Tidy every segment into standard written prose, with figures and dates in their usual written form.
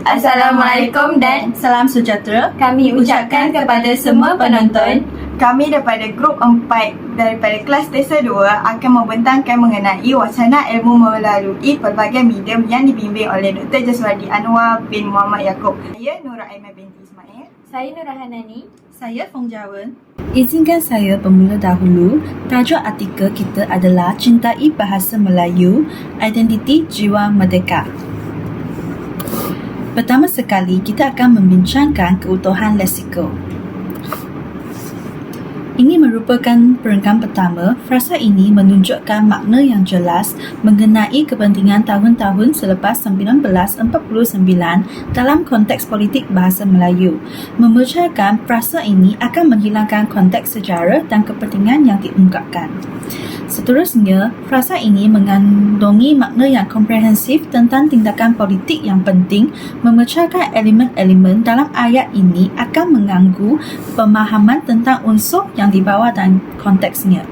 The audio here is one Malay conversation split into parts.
Assalamualaikum dan salam sejahtera. kami ucapkan kepada semua penonton. Kami daripada grup 4 daripada kelas Tesa 2 akan membentangkan mengenai wacana ilmu melalui pelbagai medium yang dibimbing oleh Dr. Jaswadi Anwar bin Muhammad Yaakob. Saya Nura Aiman binti Ismail. Saya Nurahanani. Saya Fong Jawan. Izinkan saya bermula dahulu. Tajuk artikel kita adalah Cintai Bahasa Melayu, Identiti Jiwa Merdeka. Pertama sekali, kita akan membincangkan keutuhan leksikal. Ini merupakan perenggan pertama. Frasa ini menunjukkan makna yang jelas mengenai kepentingan tahun-tahun selepas 1949 dalam konteks politik bahasa Melayu. Memecahkan frasa ini akan menghilangkan konteks sejarah dan kepentingan yang diungkapkan. Seterusnya, frasa ini mengandungi makna yang komprehensif tentang tindakan politik yang penting. Memecahkan elemen-elemen dalam ayat ini akan mengganggu pemahaman tentang unsur yang dibawa dan konteksnya.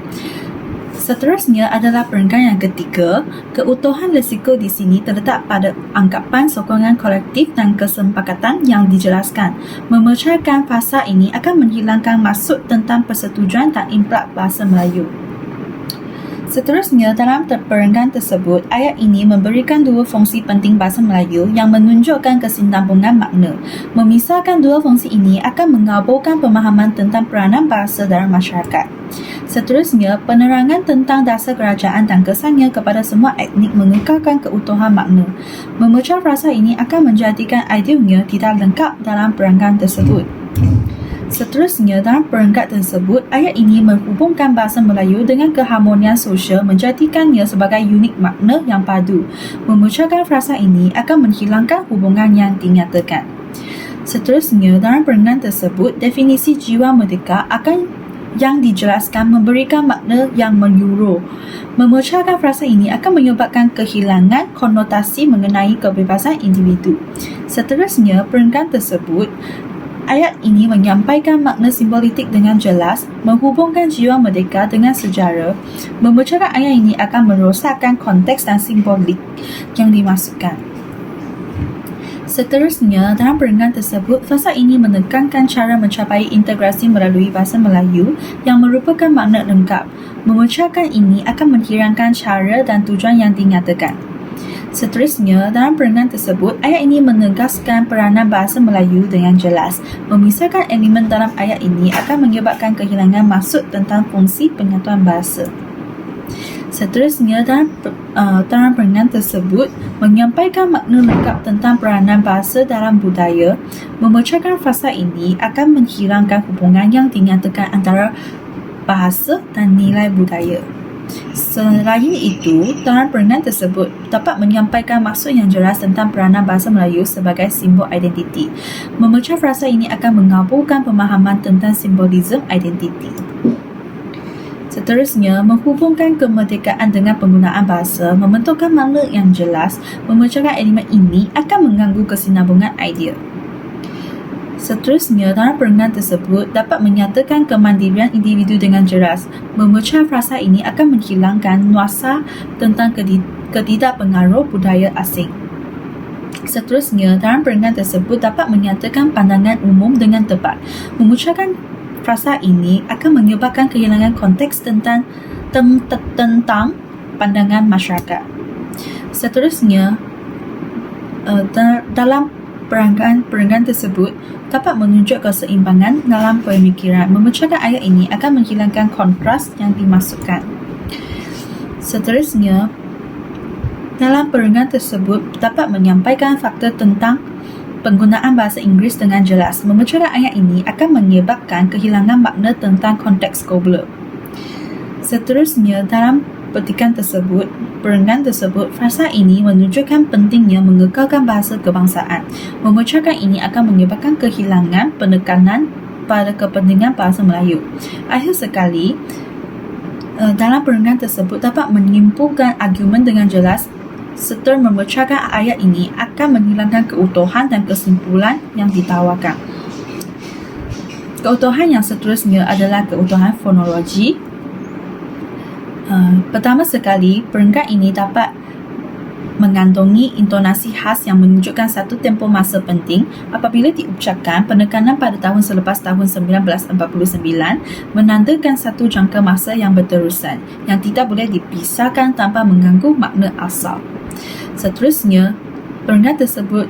Seterusnya adalah perenggan yang ketiga. Keutuhan leksikal di sini terletak pada anggapan sokongan kolektif dan kesepakatan yang dijelaskan. Memecahkan frasa ini akan menghilangkan maksud tentang persetujuan dan implak bahasa Melayu. Seterusnya, dalam perenggan tersebut, ayat ini memberikan dua fungsi penting bahasa Melayu yang menunjukkan kesinambungan makna. Memisahkan dua fungsi ini akan mengaburkan pemahaman tentang peranan bahasa dalam masyarakat. Seterusnya, penerangan tentang dasar kerajaan dan kesannya kepada semua etnik mengekalkan keutuhan makna. Memecah frasa ini akan menjadikan idealnya tidak lengkap dalam perenggan tersebut. Seterusnya, dalam perenggan tersebut, ayat ini menghubungkan bahasa Melayu dengan keharmonian sosial menjadikannya sebagai unik makna yang padu. Memecahkan frasa ini akan menghilangkan hubungan yang dinyatakan. Seterusnya, dalam perenggan tersebut, definisi jiwa merdeka akan yang dijelaskan memberikan makna yang menyeluruh. Memecahkan frasa ini akan menyebabkan kehilangan konotasi mengenai kebebasan individu. Seterusnya, perenggan tersebut ayat ini menyampaikan makna simbolik dengan jelas, menghubungkan jiwa merdeka dengan sejarah. Memecahkan ayat ini akan merosakkan konteks dan simbolik yang dimasukkan. Seterusnya, dalam perenggan tersebut, frasa ini menekankan cara mencapai integrasi melalui bahasa Melayu yang merupakan makna lengkap. Memecahkan ini akan menghilangkan cara dan tujuan yang dinyatakan. Seterusnya, dalam perenggan tersebut, ayat ini menegaskan peranan bahasa Melayu dengan jelas. Memisahkan elemen dalam ayat ini akan menyebabkan kehilangan maksud tentang fungsi penyatuan bahasa. Seterusnya, dalam perenggan tersebut, menyampaikan makna lengkap tentang peranan bahasa dalam budaya. Memecahkan frasa ini akan menghilangkan hubungan yang dinyatakan antara bahasa dan nilai budaya. Selain itu, dalam perenggan tersebut dapat menyampaikan maksud yang jelas tentang peranan bahasa Melayu sebagai simbol identiti. Memecah frasa ini akan mengaburkan pemahaman tentang simbolisme identiti. Seterusnya, menghubungkan kemerdekaan dengan penggunaan bahasa, membentukkan makna yang jelas. Memecahkan elemen ini akan mengganggu kesinambungan idea. Seterusnya, dalam perenggan tersebut dapat menyatakan kemandirian individu dengan jelas. Memecah frasa ini akan menghilangkan nuansa tentang ketidakpengaruh budaya asing. Seterusnya, dalam perenggan tersebut dapat menyatakan pandangan umum dengan tepat. Memecahkan frasa ini akan menyebabkan kehilangan konteks tentang pandangan masyarakat. Seterusnya, dalam perenggan tersebut dapat menunjuk keseimbangan dalam pemikiran. Memecahkan ayat ini akan menghilangkan kontras yang dimasukkan. Seterusnya, dalam perenggan tersebut dapat menyampaikan fakta tentang penggunaan bahasa Inggeris dengan jelas. Memecahkan ayat ini akan menyebabkan kehilangan makna tentang konteks global. Seterusnya, dalam petikan tersebut, perenggan tersebut, frasa ini menunjukkan pentingnya mengekalkan bahasa kebangsaan. Memecahkan ini akan menyebabkan kehilangan penekanan pada kepentingan bahasa Melayu. Akhir sekali, dalam perenggan tersebut dapat menyimpulkan argumen dengan jelas serta memecahkan ayat ini akan menghilangkan keutuhan dan kesimpulan yang ditawarkan. Keutuhan yang seterusnya adalah keutuhan fonologi. Pertama sekali, perenggan ini dapat mengandungi intonasi khas yang menunjukkan satu tempoh masa penting. Apabila diucapkan, penekanan pada tahun selepas tahun 1949 menandakan satu jangka masa yang berterusan yang tidak boleh dipisahkan tanpa mengganggu makna asal. Seterusnya, peringkat tersebut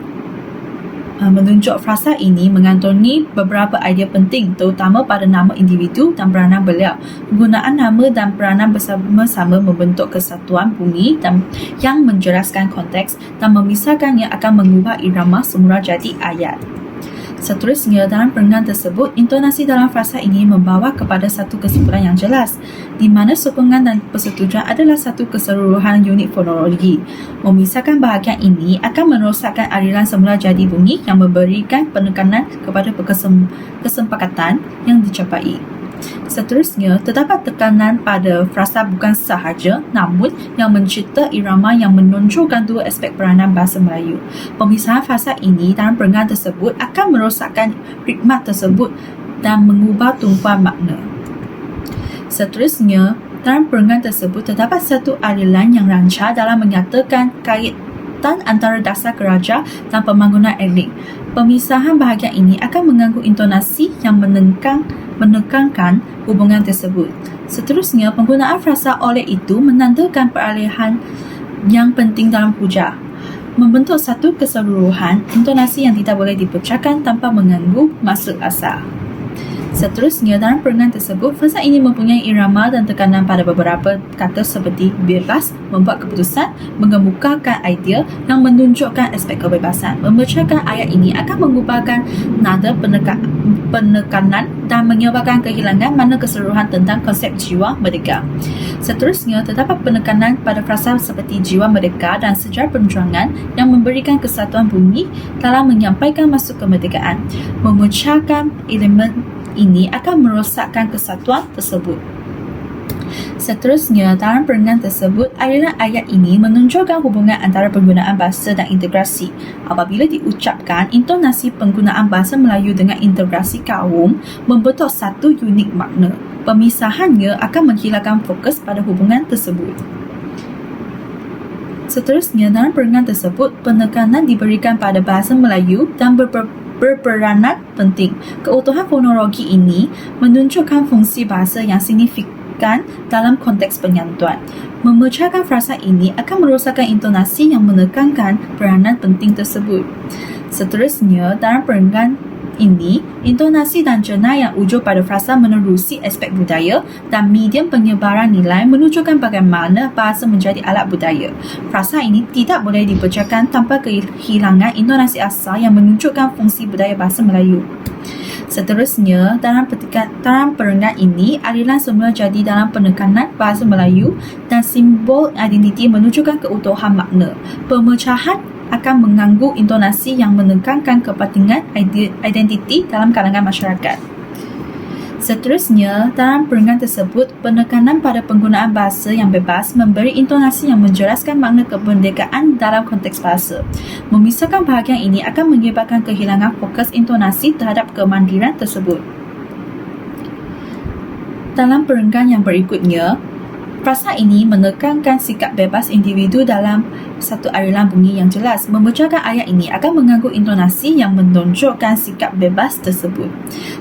menunjuk frasa ini mengandungi beberapa idea penting, terutama pada nama individu dan peranan beliau. Penggunaan nama dan peranan bersama-sama membentuk kesatuan bunyi dan yang menjelaskan konteks dan memisahkannya akan mengubah irama semula jadi ayat. Seterusnya, dalam peringkat tersebut, intonasi dalam frasa ini membawa kepada satu kesimpulan yang jelas, di mana sokongan dan persetujuan adalah satu keseluruhan unit fonologi. Memisahkan bahagian ini akan merosakkan aliran semula jadi bunyi yang memberikan penekanan kepada kesepakatan yang dicapai. Seterusnya, terdapat tekanan pada frasa bukan sahaja, namun yang mencipta irama yang menonjolkan dua aspek peranan bahasa Melayu. Pemisahan frasa ini dalam peringkat tersebut akan merosakkan hikmat tersebut dan mengubah tumpuan makna. Seterusnya, dalam peringkat tersebut terdapat satu aliran yang rancak dalam menyatakan kaitan antara dasar keraja dan pembangunan etnik. Pemisahan bahagian ini akan mengganggu intonasi yang menekankan hubungan tersebut. Seterusnya, penggunaan frasa oleh itu menandakan peralihan yang penting dalam hujah, membentuk satu keseluruhan intonasi yang tidak boleh dipecahkan tanpa mengganggu maksud asal. Seterusnya, dalam peringkat tersebut, frasa ini mempunyai irama dan tekanan pada beberapa kata seperti bebas, membuat keputusan, mengemukakan idea yang menunjukkan aspek kebebasan. Membacakan ayat ini akan mengubahkan nada penekanan dan menyebabkan kehilangan makna keseluruhan tentang konsep jiwa merdeka. Seterusnya, terdapat penekanan pada frasa seperti jiwa merdeka dan sejarah perjuangan yang memberikan kesatuan bunyi dalam menyampaikan maksud kemerdekaan. Memecahkan elemen ini akan merosakkan kesatuan tersebut. Seterusnya, dalam peringkat tersebut, aliran ayat ini menunjukkan hubungan antara penggunaan bahasa dan integrasi. Apabila diucapkan, intonasi penggunaan bahasa Melayu dengan integrasi kaum membentuk satu unit makna. Pemisahannya akan menghilangkan fokus pada hubungan tersebut. Seterusnya, dalam peringkat tersebut, penekanan diberikan pada bahasa Melayu dan berperanan penting. Keutuhan fonologi ini menunjukkan fungsi bahasa yang signifikan dalam konteks penyantuan. Memecahkan frasa ini akan merosakkan intonasi yang menekankan peranan penting tersebut. Seterusnya, dalam peringkat ini, intonasi dan jena yang ujuk pada frasa menerusi aspek budaya dan medium penyebaran nilai menunjukkan bagaimana bahasa menjadi alat budaya. Frasa ini tidak boleh dipecahkan tanpa kehilangan intonasi asal yang menunjukkan fungsi budaya bahasa Melayu. Seterusnya, dalam peringkat ini, aliran semula jadi dalam penekanan bahasa Melayu dan simbol identiti menunjukkan keutuhan makna. Pemecahan akan mengganggu intonasi yang menekankan kepentingan identiti dalam kalangan masyarakat. Seterusnya, dalam peringkat tersebut, penekanan pada penggunaan bahasa yang bebas memberi intonasi yang menjelaskan makna kemerdekaan dalam konteks bahasa. Memisahkan bahagian ini akan menyebabkan kehilangan fokus intonasi terhadap kemandirian tersebut. Dalam peringkat yang berikutnya, frasa ini menekankan sikap bebas individu dalam satu aliran bunyi yang jelas. Memecahkan ayat ini akan mengganggu intonasi yang menunjukkan sikap bebas tersebut.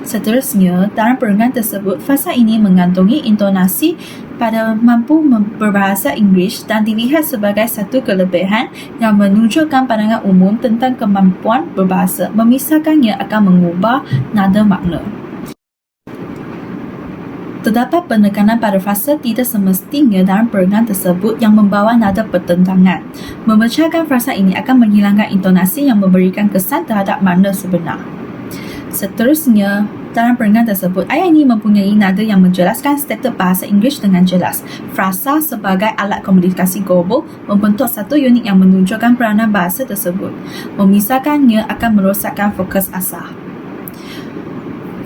Seterusnya, dalam peringkat tersebut, frasa ini mengandungi intonasi pada mampu berbahasa Inggeris dan dilihat sebagai satu kelebihan yang menunjukkan pandangan umum tentang kemampuan berbahasa. Memisahkannya akan mengubah nada makna. Terdapat penekanan pada frasa tidak semestinya dalam peringkat tersebut yang membawa nada pertentangan. Memecahkan frasa ini akan menghilangkan intonasi yang memberikan kesan terhadap makna sebenar. Seterusnya, dalam peringkat tersebut, ayat ini mempunyai nada yang menjelaskan status bahasa Inggeris dengan jelas. Frasa sebagai alat komunikasi global membentuk satu unit yang menunjukkan peranan bahasa tersebut. Memisahkannya akan merosakkan fokus asal.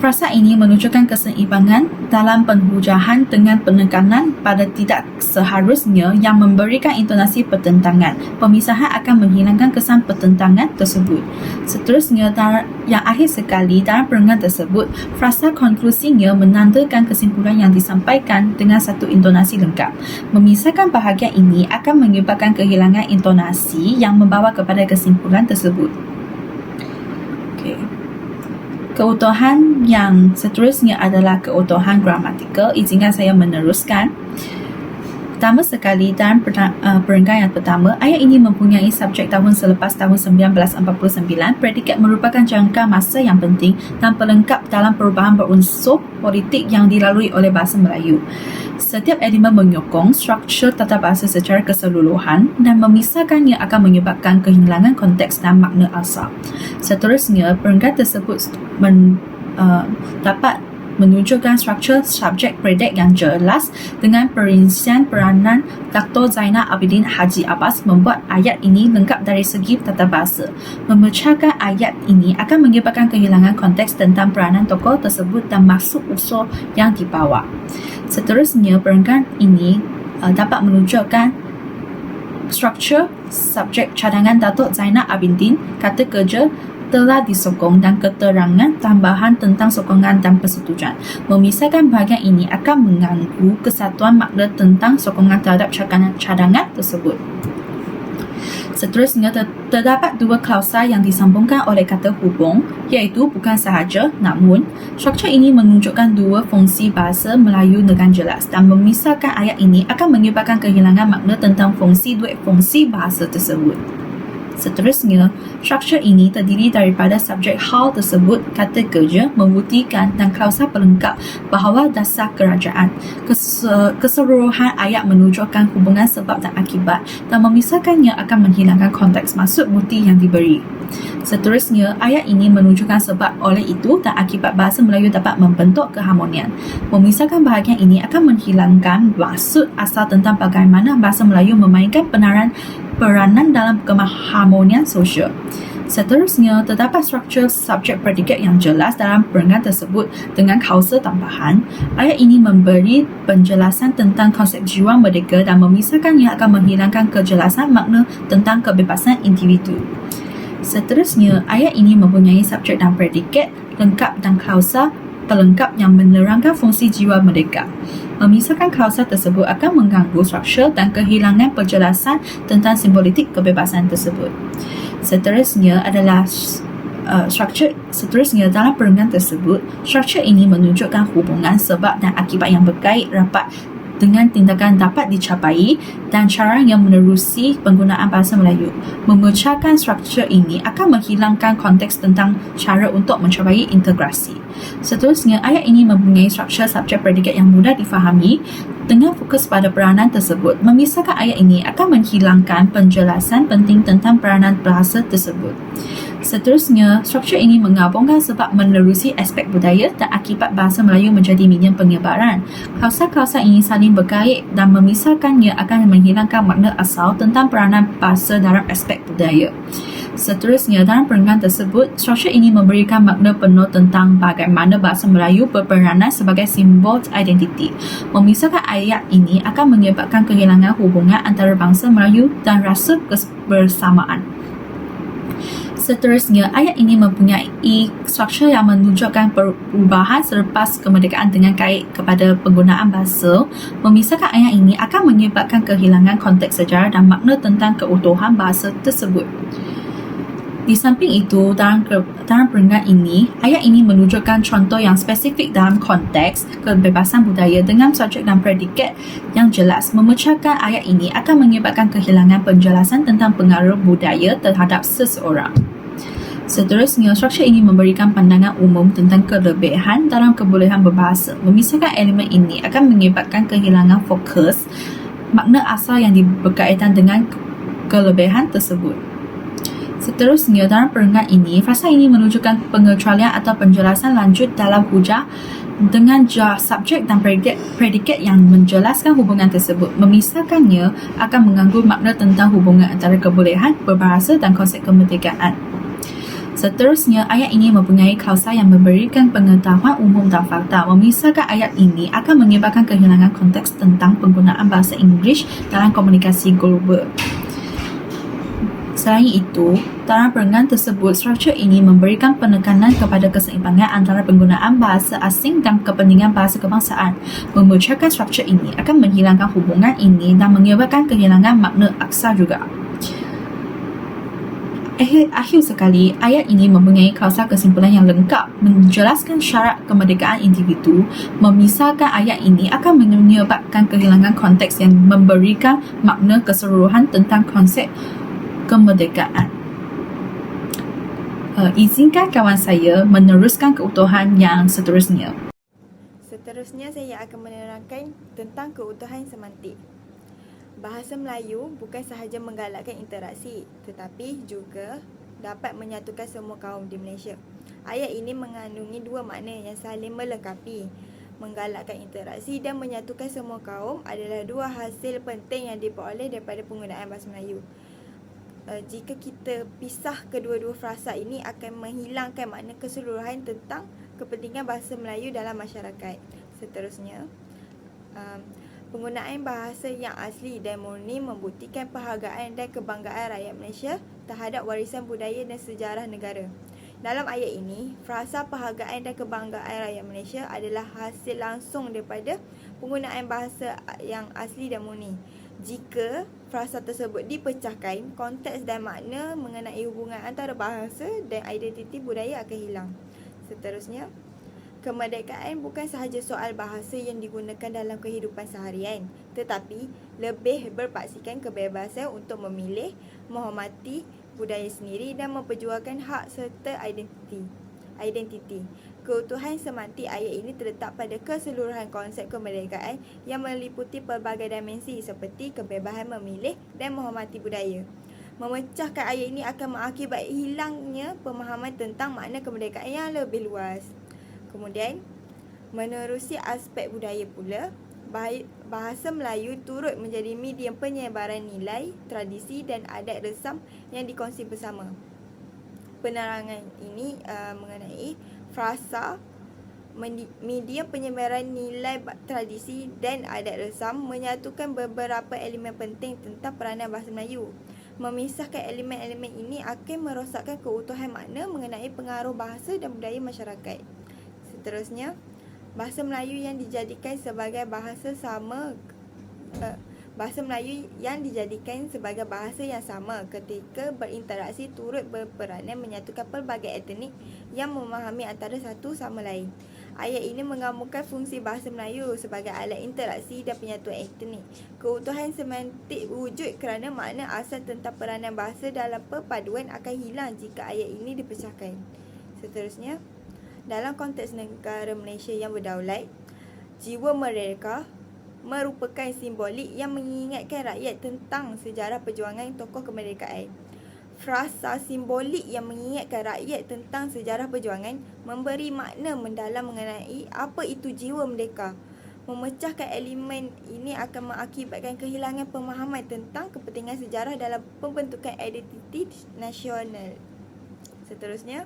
Frasa ini menunjukkan keseimbangan dalam penhujahan dengan penekanan pada tidak seharusnya yang memberikan intonasi pertentangan. Pemisahan akan menghilangkan kesan pertentangan tersebut. Seterusnya, yang akhir sekali dalam perenggan tersebut, frasa konklusinya menandakan kesimpulan yang disampaikan dengan satu intonasi lengkap. Memisahkan bahagian ini akan menyebabkan kehilangan intonasi yang membawa kepada kesimpulan tersebut. Keutuhan yang seterusnya adalah keutuhan gramatikal. Izinkan saya meneruskan. Pertama sekali, dalam perenggan yang pertama, ayat ini mempunyai subjek tahun selepas tahun 1949. Predikat merupakan jangka masa yang penting dan pelengkap dalam perubahan berunsur politik yang dilalui oleh bahasa Melayu. Setiap elemen menyokong struktur tata bahasa secara keseluruhan dan memisahkannya akan menyebabkan kehilangan konteks dan makna asal. Seterusnya, perenggan tersebut dapat menunjukkan struktur subjek predik yang jelas dengan perincian peranan Dr. Zainal Abidin Haji Abbas membuat ayat ini lengkap dari segi tata bahasa. Memecahkan ayat ini akan menyebabkan kehilangan konteks tentang peranan tokoh tersebut dan maksud usul yang dibawa. Seterusnya, perenggan ini dapat menunjukkan struktur subjek cadangan Datuk Zainal Abidin kata kerja telah disokong dan keterangan tambahan tentang sokongan dan persetujuan. Memisahkan bahagian ini akan mengganggu kesatuan makna tentang sokongan terhadap cadangan tersebut. Seterusnya, terdapat dua klausa yang disambungkan oleh kata hubung, iaitu bukan sahaja, namun. Struktur ini menunjukkan dua fungsi bahasa Melayu dengan jelas dan memisahkan ayat ini akan menyebabkan kehilangan makna tentang duit fungsi bahasa tersebut. Seterusnya, struktur ini terdiri daripada subjek hal tersebut, kata kerja, membuktikan dan klausa pelengkap bahawa dasar kerajaan. Keseluruhan ayat menunjukkan hubungan sebab dan akibat dan memisahkannya akan menghilangkan konteks maksud bukti yang diberi. Seterusnya, ayat ini menunjukkan sebab oleh itu dan akibat bahasa Melayu dapat membentuk keharmonian. Memisahkan bahagian ini akan menghilangkan maksud asal tentang bagaimana bahasa Melayu memainkan peranan dalam keharmonian sosial. Seterusnya, terdapat struktur subjek predikat yang jelas dalam perenggan tersebut dengan klausa tambahan. Ayat ini memberi penjelasan tentang konsep jiwa merdeka dan memisahkannya akan menghilangkan kejelasan makna tentang kebebasan individu. Seterusnya, ayat ini mempunyai subjek dan predikat lengkap dan klausa pelengkap yang menerangkan fungsi jiwa merdeka. Memisahkan klausa tersebut akan mengganggu struktur dan kehilangan penjelasan tentang simbolik kebebasan tersebut. Seterusnya adalah Seterusnya, dalam perenggan tersebut, struktur ini menunjukkan hubungan sebab dan akibat yang berkait rapat dengan tindakan dapat dicapai dan cara yang menerusi penggunaan bahasa Melayu. Memecahkan struktur ini akan menghilangkan konteks tentang cara untuk mencapai integrasi. Seterusnya, ayat ini mempunyai struktur subjek predikat yang mudah difahami dengan fokus pada peranan tersebut. Memisahkan ayat ini akan menghilangkan penjelasan penting tentang peranan bahasa tersebut. Seterusnya, struktur ini menggabungkan sebab menerusi aspek budaya dan akibat bahasa Melayu menjadi medium penyebaran. Klausa-klausa ini saling berkait dan memisahkannya akan menghilangkan makna asal tentang peranan bahasa dalam aspek budaya. Seterusnya, dalam perenggan tersebut, struktur ini memberikan makna penuh tentang bagaimana bahasa Melayu berperanan sebagai simbol identiti. Memisahkan ayat ini akan menyebabkan kehilangan hubungan antara bangsa Melayu dan rasa kebersamaan. Seterusnya, ayat ini mempunyai struktur yang menunjukkan perubahan selepas kemerdekaan dengan kait kepada penggunaan bahasa. Memisahkan ayat ini akan menyebabkan kehilangan konteks sejarah dan makna tentang keutuhan bahasa tersebut. Di samping itu, dalam perenggan ini, ayat ini menunjukkan contoh yang spesifik dalam konteks kebebasan budaya dengan subjek dan predikat yang jelas. Memecahkan ayat ini akan menyebabkan kehilangan penjelasan tentang pengaruh budaya terhadap seseorang. Seterusnya, struktur ini memberikan pandangan umum tentang kelebihan dalam kebolehan berbahasa. Memisahkan elemen ini akan menyebabkan kehilangan fokus makna asal yang berkaitan dengan kelebihan tersebut. Seterusnya, dalam perenggan ini, frasa ini menunjukkan pengecualian atau penjelasan lanjut dalam hujah dengan subjek dan predikat yang menjelaskan hubungan tersebut. Memisahkannya akan mengganggu makna tentang hubungan antara kebolehan berbahasa dan konsep kemerdekaan. Seterusnya, ayat ini mempunyai klausa yang memberikan pengetahuan umum dan fakta. Memisahkan ayat ini akan menyebabkan kehilangan konteks tentang penggunaan bahasa Inggeris dalam komunikasi global. Selain itu, dalam perengan tersebut, struktur ini memberikan penekanan kepada keseimbangan antara penggunaan bahasa asing dan kepentingan bahasa kebangsaan. Memecahkan struktur ini akan menghilangkan hubungan ini dan menyebabkan kehilangan makna aksar juga. Akhir sekali, ayat ini mempunyai klausa kesimpulan yang lengkap menjelaskan syarat kemerdekaan individu. Memisahkan ayat ini akan menyebabkan kehilangan konteks yang memberikan makna keseluruhan tentang konsep kemerdekaan. Izinkan kawan saya meneruskan keutuhan yang seterusnya. Seterusnya saya akan menerangkan tentang keutuhan semantik. Bahasa Melayu bukan sahaja menggalakkan interaksi tetapi juga dapat menyatukan semua kaum di Malaysia. Ayat ini mengandungi dua makna yang saling melengkapi. Menggalakkan interaksi dan menyatukan semua kaum adalah dua hasil penting yang diperoleh daripada penggunaan bahasa Melayu. Jika kita pisah kedua-dua frasa ini akan menghilangkan makna keseluruhan tentang kepentingan bahasa Melayu dalam masyarakat. Seterusnya, penggunaan bahasa yang asli dan murni membuktikan penghargaan dan kebanggaan rakyat Malaysia terhadap warisan budaya dan sejarah negara. Dalam ayat ini, frasa penghargaan dan kebanggaan rakyat Malaysia adalah hasil langsung daripada penggunaan bahasa yang asli dan murni. Jika frasa tersebut dipecahkan, konteks dan makna mengenai hubungan antara bahasa dan identiti budaya akan hilang. Seterusnya, kemerdekaan bukan sahaja soal bahasa yang digunakan dalam kehidupan seharian, tetapi lebih berpaksikan kebebasan untuk memilih, menghormati budaya sendiri dan memperjuangkan hak serta identiti. Keutuhan semantik ayat ini terletak pada keseluruhan konsep kemerdekaan yang meliputi pelbagai dimensi seperti kebebasan memilih dan menghormati budaya. Memecahkan ayat ini akan mengakibatkan hilangnya pemahaman tentang makna kemerdekaan yang lebih luas. Kemudian, menerusi aspek budaya pula, bahasa Melayu turut menjadi medium penyebaran nilai, tradisi dan adat resam yang dikongsi bersama. Penerangan ini mengenai frasa medium penyebaran nilai, tradisi dan adat resam menyatukan beberapa elemen penting tentang peranan bahasa Melayu. Memisahkan elemen-elemen ini akan merosakkan keutuhan makna mengenai pengaruh bahasa dan budaya masyarakat. Seterusnya, bahasa Melayu yang dijadikan sebagai bahasa yang sama ketika berinteraksi turut berperanan menyatukan pelbagai etnik yang memahami antara satu sama lain. Ayat ini menggabungkan fungsi bahasa Melayu sebagai alat interaksi dan penyatuan etnik. Keutuhan semantik wujud kerana makna asal tentang peranan bahasa dalam perpaduan akan hilang jika ayat ini dipecahkan. Seterusnya, dalam konteks negara Malaysia yang berdaulat, jiwa merdeka merupakan simbolik yang mengingatkan rakyat tentang sejarah perjuangan tokoh kemerdekaan. Frasa simbolik yang mengingatkan rakyat tentang sejarah perjuangan memberi makna mendalam mengenai apa itu jiwa merdeka. Memecahkan elemen ini akan mengakibatkan kehilangan pemahaman tentang kepentingan sejarah dalam pembentukan identiti nasional. Seterusnya,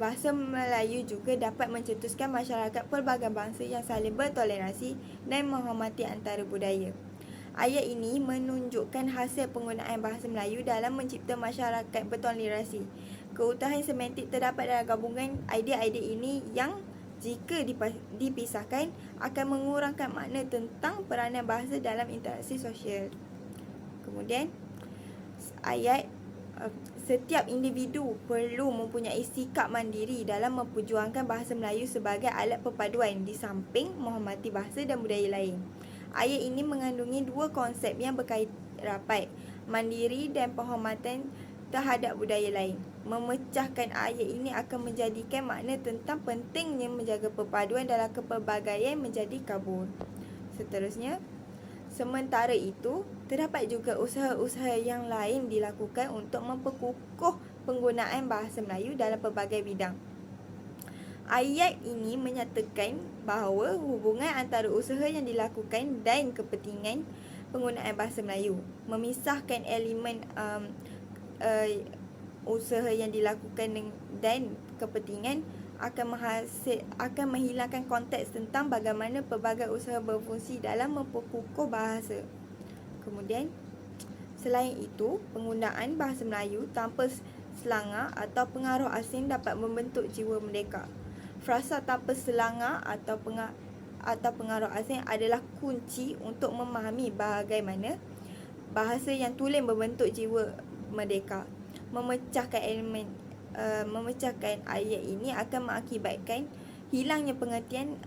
bahasa Melayu juga dapat mencetuskan masyarakat pelbagai bangsa yang saling bertoleransi dan menghormati antara budaya. Ayat ini menunjukkan hasil penggunaan bahasa Melayu dalam mencipta masyarakat bertoleransi. Keutuhan semantik terdapat dalam gabungan idea-idea ini yang jika dipisahkan akan mengurangkan makna tentang peranan bahasa dalam interaksi sosial. Kemudian, setiap individu perlu mempunyai sikap mandiri dalam memperjuangkan bahasa Melayu sebagai alat perpaduan di samping menghormati bahasa dan budaya lain. Ayat ini mengandungi dua konsep yang berkait rapat, mandiri dan penghormatan terhadap budaya lain. Memecahkan ayat ini akan menjadikan makna tentang pentingnya menjaga perpaduan dalam kepelbagaian menjadi kabur. Seterusnya, sementara itu, terdapat juga usaha-usaha yang lain dilakukan untuk memperkukuh penggunaan bahasa Melayu dalam pelbagai bidang. Ayat ini menyatakan bahawa hubungan antara usaha yang dilakukan dan kepentingan penggunaan bahasa Melayu. Memisahkan elemen usaha yang dilakukan dan kepentingan akan menghilangkan konteks tentang bagaimana pelbagai usaha berfungsi dalam memperkukuh bahasa. Kemudian, selain itu, penggunaan bahasa Melayu tanpa selangor atau pengaruh asing dapat membentuk jiwa merdeka. Frasa tanpa selangor atau pengaruh asing adalah kunci untuk memahami bagaimana bahasa yang tulen membentuk jiwa merdeka. Memecahkan ayat ini akan mengakibatkan hilangnya pengertian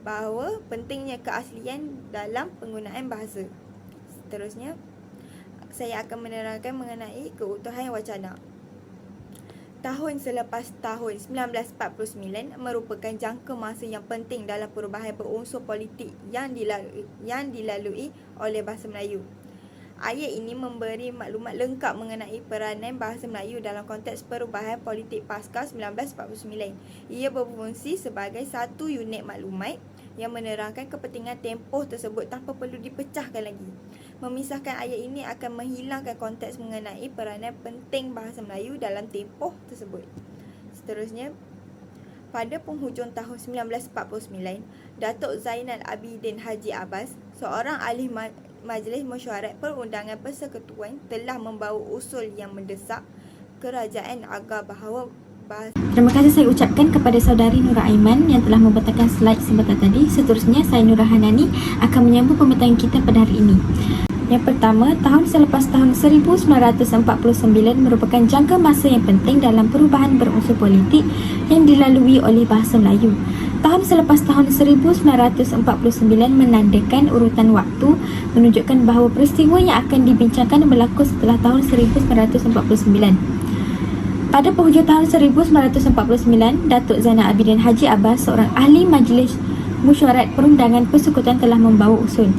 bahawa pentingnya keaslian dalam penggunaan bahasa. Seterusnya, saya akan menerangkan mengenai keutuhan wacana. Tahun selepas tahun 1949 merupakan jangka masa yang penting dalam perubahan berunsur politik yang dilalui oleh bahasa Melayu. Ayat ini memberi maklumat lengkap mengenai peranan bahasa Melayu dalam konteks perubahan politik pasca 1949. Ia berfungsi sebagai satu unit maklumat yang menerangkan kepentingan tempoh tersebut tanpa perlu dipecahkan lagi. Memisahkan ayat ini akan menghilangkan konteks mengenai peranan penting bahasa Melayu dalam tempoh tersebut. Seterusnya, pada penghujung tahun 1949, Datuk Zainal Abidin Haji Abbas, seorang ahli Majlis Mesyuarat Perundangan Persekutuan, telah membawa usul yang mendesak kerajaan agar bahawa Terima kasih saya ucapkan kepada saudari Nura Aiman yang telah membentangkan slide sebentar tadi. Seterusnya, saya Nura Hanani akan menyambung pembentangkan kita pada hari ini. Yang pertama, tahun selepas tahun 1949 merupakan jangka masa yang penting dalam perubahan berunsur politik yang dilalui oleh bahasa Melayu. Tahun selepas tahun 1949 menandakan urutan waktu menunjukkan bahawa peristiwa yang akan dibincangkan berlaku setelah tahun 1949. Pada penghujung tahun 1949, Datuk Zainal Abidin Haji Abbas, seorang ahli Majlis Mesyuarat Perundangan Persekutuan, telah membawa usul.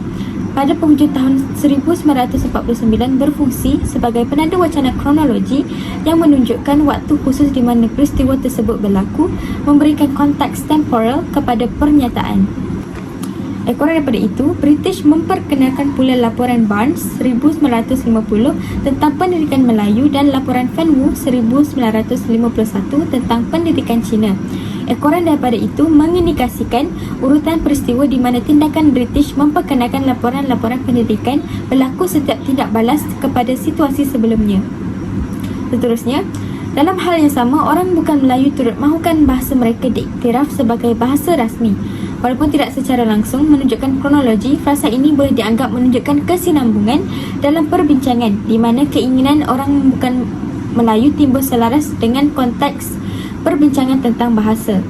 Pada penghujung tahun 1949 berfungsi sebagai penanda wacana kronologi yang menunjukkan waktu khusus di mana peristiwa tersebut berlaku, memberikan konteks temporal kepada pernyataan. Ekoran daripada itu, British memperkenalkan pula laporan Barnes 1950 tentang pendidikan Melayu dan laporan Fan Wu 1951 tentang pendidikan Cina. Ekoran daripada itu mengindikasikan urutan peristiwa di mana tindakan British memperkenalkan laporan-laporan pendidikan berlaku setiap tindak balas kepada situasi sebelumnya. Seterusnya, dalam hal yang sama, orang bukan Melayu turut mahukan bahasa mereka diiktiraf sebagai bahasa rasmi. Walaupun tidak secara langsung menunjukkan kronologi, frasa ini boleh dianggap menunjukkan kesinambungan dalam perbincangan di mana keinginan orang bukan Melayu timbul selaras dengan konteks perbincangan tentang bahasa.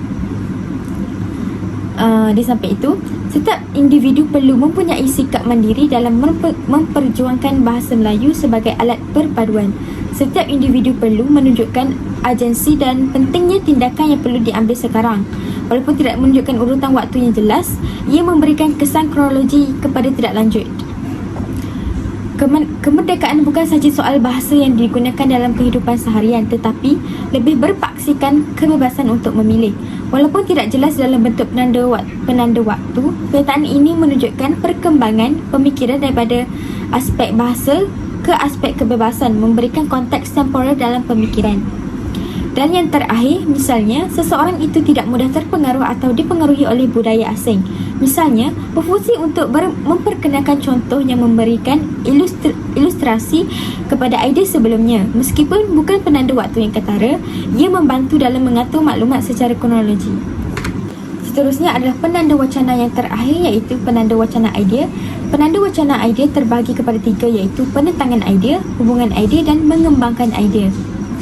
Di samping itu, setiap individu perlu mempunyai sikap mandiri dalam memperjuangkan bahasa Melayu sebagai alat perpaduan. Setiap individu perlu menunjukkan agensi dan pentingnya tindakan yang perlu diambil sekarang. Walaupun tidak menunjukkan urutan waktu yang jelas, ia memberikan kesan kronologi kepada tidak lanjut. Kemerdekaan bukan sahaja soal bahasa yang digunakan dalam kehidupan seharian, tetapi lebih berpaksikan kebebasan untuk memilih. Walaupun tidak jelas dalam bentuk penanda waktu, pernyataan ini menunjukkan perkembangan pemikiran daripada aspek bahasa ke aspek kebebasan, memberikan konteks temporal dalam pemikiran. Dan yang terakhir, misalnya, seseorang itu tidak mudah terpengaruh atau dipengaruhi oleh budaya asing. Misalnya, berfungsi untuk memperkenalkan contoh yang memberikan ilustrasi kepada idea sebelumnya. Meskipun bukan penanda waktu yang ketara, ia membantu dalam mengatur maklumat secara kronologi. Seterusnya adalah penanda wacana yang terakhir, iaitu penanda wacana idea. Penanda wacana idea terbagi kepada tiga, iaitu penentangan idea, hubungan idea dan mengembangkan idea.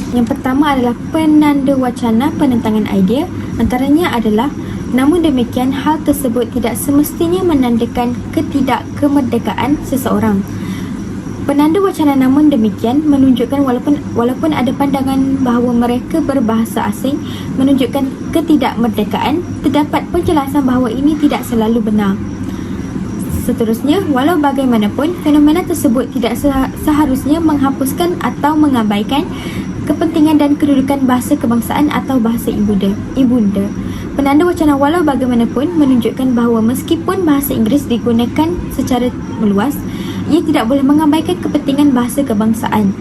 Yang pertama adalah penanda wacana penentangan idea. Antaranya adalah, namun demikian, hal tersebut tidak semestinya menandakan ketidakkemerdekaan seseorang. Penanda wacana namun demikian menunjukkan walaupun ada pandangan bahawa mereka berbahasa asing menunjukkan ketidakmerdekaan, terdapat penjelasan bahawa ini tidak selalu benar. Seterusnya, walau bagaimanapun, fenomena tersebut tidak seharusnya menghapuskan atau mengabaikan kepentingan dan kedudukan bahasa kebangsaan atau bahasa ibunda. Penanda wacana walau bagaimanapun menunjukkan bahawa meskipun bahasa Inggeris digunakan secara meluas, ia tidak boleh mengabaikan kepentingan bahasa kebangsaan.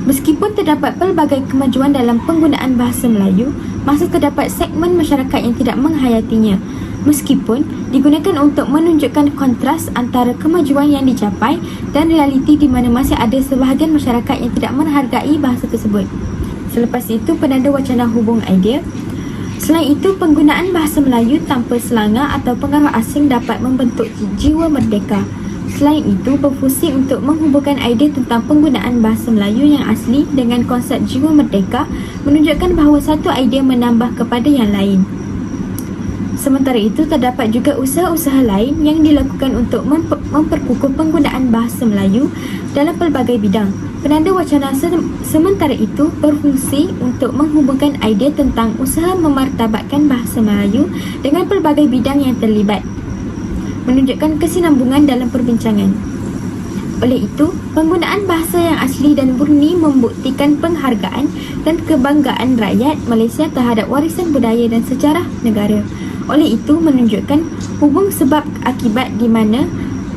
Meskipun terdapat pelbagai kemajuan dalam penggunaan bahasa Melayu, masih terdapat segmen masyarakat yang tidak menghayatinya. Meskipun digunakan untuk menunjukkan kontras antara kemajuan yang dicapai dan realiti di mana masih ada sebahagian masyarakat yang tidak menghargai bahasa tersebut. Selepas itu, penanda wacana hubung idea. Selain itu, penggunaan bahasa Melayu tanpa selanga atau pengaruh asing dapat membentuk jiwa merdeka. Selain itu, berfungsi untuk menghubungkan idea tentang penggunaan bahasa Melayu yang asli dengan konsep jiwa merdeka, menunjukkan bahawa satu idea menambah kepada yang lain. Sementara itu, terdapat juga usaha-usaha lain yang dilakukan untuk memperkukuh penggunaan bahasa Melayu dalam pelbagai bidang. Penanda wacana sementara itu berfungsi untuk menghubungkan idea tentang usaha memartabatkan bahasa Melayu dengan pelbagai bidang yang terlibat, menunjukkan kesinambungan dalam perbincangan. Oleh itu, penggunaan bahasa yang asli dan murni membuktikan penghargaan dan kebanggaan rakyat Malaysia terhadap warisan budaya dan sejarah negara. Oleh itu, menunjukkan hubung sebab akibat di mana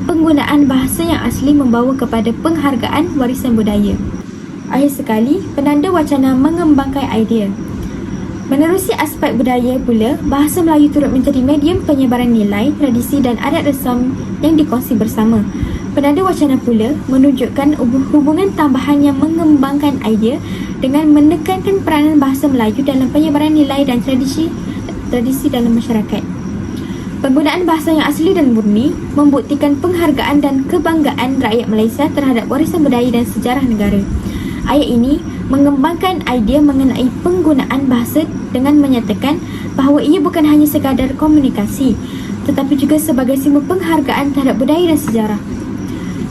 penggunaan bahasa yang asli membawa kepada penghargaan warisan budaya. Akhir sekali, penanda wacana mengembangkan idea. Menerusi aspek budaya pula, bahasa Melayu turut menjadi medium penyebaran nilai, tradisi dan adat resam yang dikongsi bersama. Penanda wacana pula menunjukkan hubungan tambahan yang mengembangkan idea dengan menekankan peranan bahasa Melayu dalam penyebaran nilai dan tradisi dalam masyarakat. Penggunaan bahasa yang asli dan murni membuktikan penghargaan dan kebanggaan rakyat Malaysia terhadap warisan budaya dan sejarah negara. Ayat ini mengembangkan idea mengenai penggunaan bahasa dengan menyatakan bahawa ia bukan hanya sekadar komunikasi, tetapi juga sebagai simbol penghargaan terhadap budaya dan sejarah.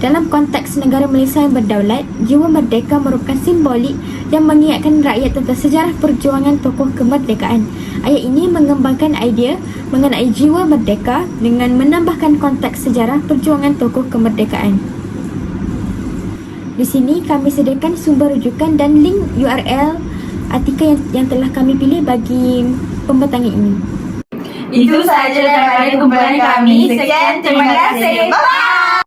Dalam konteks negara Malaysia yang berdaulat, jiwa merdeka merupakan simbolik yang mengingatkan rakyat tentang sejarah perjuangan tokoh kemerdekaan. Ayat ini mengembangkan idea mengenai jiwa merdeka dengan menambahkan konteks sejarah perjuangan tokoh kemerdekaan. Di sini kami sediakan sumber rujukan dan link URL artikel yang telah kami pilih bagi pembentangan ini. Itu sahaja daripada kumpulan kami. Sekian, terima kasih. Bye!